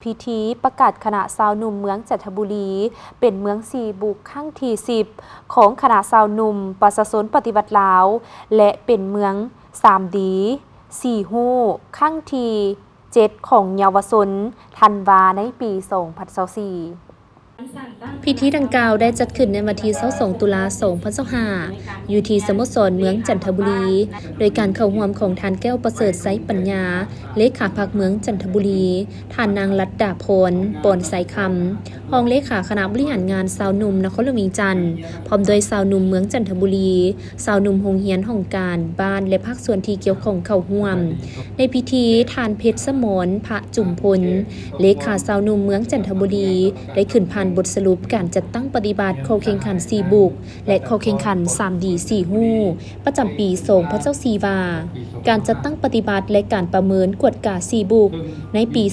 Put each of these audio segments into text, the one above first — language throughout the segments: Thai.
พิธีประกาศคณะสาวหนุ่มเมืองจันทบุรีเป็นเมือง4บุกครั้งที่10ของคณะสาวหนุ่มประชาชนปฏิวัติลาวและเป็นเมือง3ดี4ฮู้ครั้งที่7ของเยาวชนธันวาในปี2024พิธีดังกล่าวได้จัดขึ้นในวันที่22ตุลา2025อยู่ที่สโมสรเมืองจันทบุรีโดยการเข้าร่วมของท่านแก้วประเสริฐไสปัญญาเลขาพรรคเมืองจันทบุรีท่านนางลัดดาพรปอนไสคำรองเลขาคณะบริหารงานสาวหนุ่มนครหลวงเวียงจันทร์พร้อมโดยสาวหนุ่มเมืองจันทบุรีสาวหนุ่มโรงเรียนห้องการบ้านและภาคส่วนที่เกี่ยวข้องเข้าร่วมในพิธีท่านเพชรสมรพระจุมพลเลขาสาวหนุ่มเมืองจันทบุรีได้ขึ้นผ่านบทสรุปการจัดตั้งปฏิบัติเข้าแข่งขัน4บุกและเข้าแข่งขัน3ดี4ฮู้ประจำปี2024ว่าการจัดตั้งปฏิบัติและการประเมินกวดกา4บุกในปี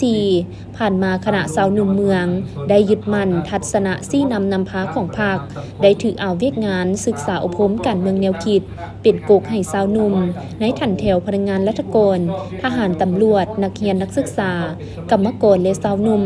2024ผ่านมาคณะสาวหนุ่มเมืองได้ยึดมั่นทัศนะซี่นำพาของพรรคได้ถือเอาเวียกงานศึกษาอบรมการเมืองแนวคิดเป็นกกให้สาวหนุ่มในทันแถวพนักงานรัฐกรทหารตำรวจนักเรียนนักศึกษากรรมกรและสาวหนุ่ม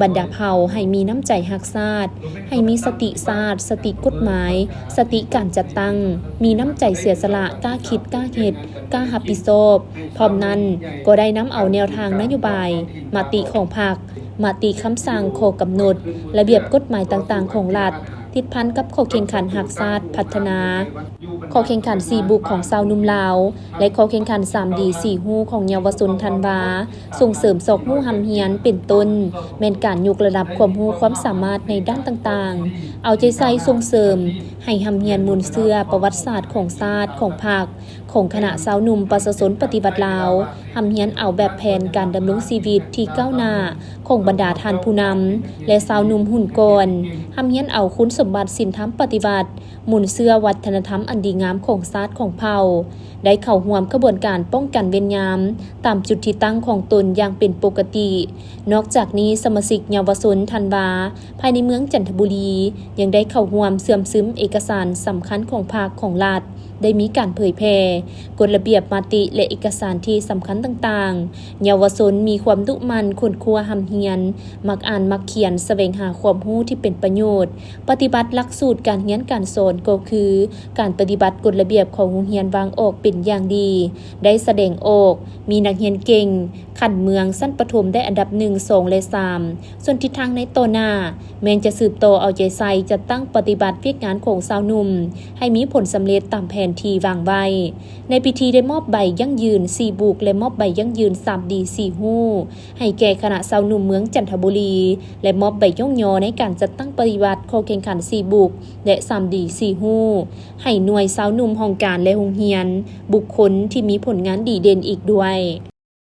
บรรดาเผ่าให้มีน้ำใจฮักชาติให้มีสติศาสตร์สติกฎหมายสติการจัดตั้งมีน้ำใจเสียสละกล้าคิดกล้าเฮ็ดกล้ารับผิดชอบพร้อมนั้นก็ได้นำเอาแนวทางนโยบายมติของพรรคมติคำสั่งข้อกำหนดระเบียบกฎหมายต่างๆของรัฐติดพันกับข้อแข่งขันฮักชาติพัฒนาข้อแข่งขัน4บุกของสาวหนุ่มลาวและข้อแข่งขัน3ดี4ฮู้ของเยาวชนธันวาส่งเสริมศอกฮู้หำเฮียนเป็นต้นแม่นการยกระดับความรู้ความสามารถในด้านต่างๆเอาใจใส่ส่งเสริมให้หำเฮียนมูลเชื่อประวัติศาสตร์ของชาติของพรรคของคณะสาวหนุ่มประชาชนปฏิบัติลาวหำเฮียนเอาแบบแผนการดำรงชีวิตที่ก้าวหน้าของบรรดาท่านผู้นำและสาวหนุ่มหุ่นกรหำเฮียนเอาคุณสมบัติศีลธรรมปฏิบัติมูลเชื่อวัฒนธรรมอันดีงามของชาติของเผ่าได้เข้าร่วมกระบวนการป้องกันเวรยามตามจุดที่ตั้งของตนอย่างเป็นปกตินอกจากนี้สมาชิกเยาวชนธันวาภายในเมืองจันทบุรียังได้เข้าร่วมเสื่อมซึมเอกสารสำคัญของพรรคของรัฐได้มีการเผยแพร่กฎระเบียบมติและเอกสารที่สำคัญต่างๆเยาวชนมีความดุมันขนคัวหำเฮียนมักอ่านมักเขียนแสวงหาความรู้ที่เป็นประโยชน์ปฏิบัติหลักสูตรการเรียนการสอนก็คือการปฏิบัติกฎระเบียบของโรงเรียนวางออกเป็นอย่างดีได้แสดงออกมีนักเรียนเก่งขันเมืองสั้นประถมได้อันดับ1 2และ3ส่วนทิศทางในต่อหน้าแม้จะสืบต่อเอาใจใส่จะตั้งปฏิบัติเวียกงานของสาวหนุ่มให้มีผลสำเร็จตามแผนที่วางไว้ในพิธีได้มอบใบยั่งยืน4บุกและมอบใบยั่งยืน3ดี4ฮู้ให้แก่คณะสาวหนุ่มเมืองจันทบุรีและมอบใบย่องยอในการจัดตั้งปฏิบัติข้อแข่งขัน4บุกและ3ดี4ฮู้ให้หน่วยสาวหนุ่มห้องการและโรงเรียนบุคคลที่มีผลงานดีเด่นอีกด้วย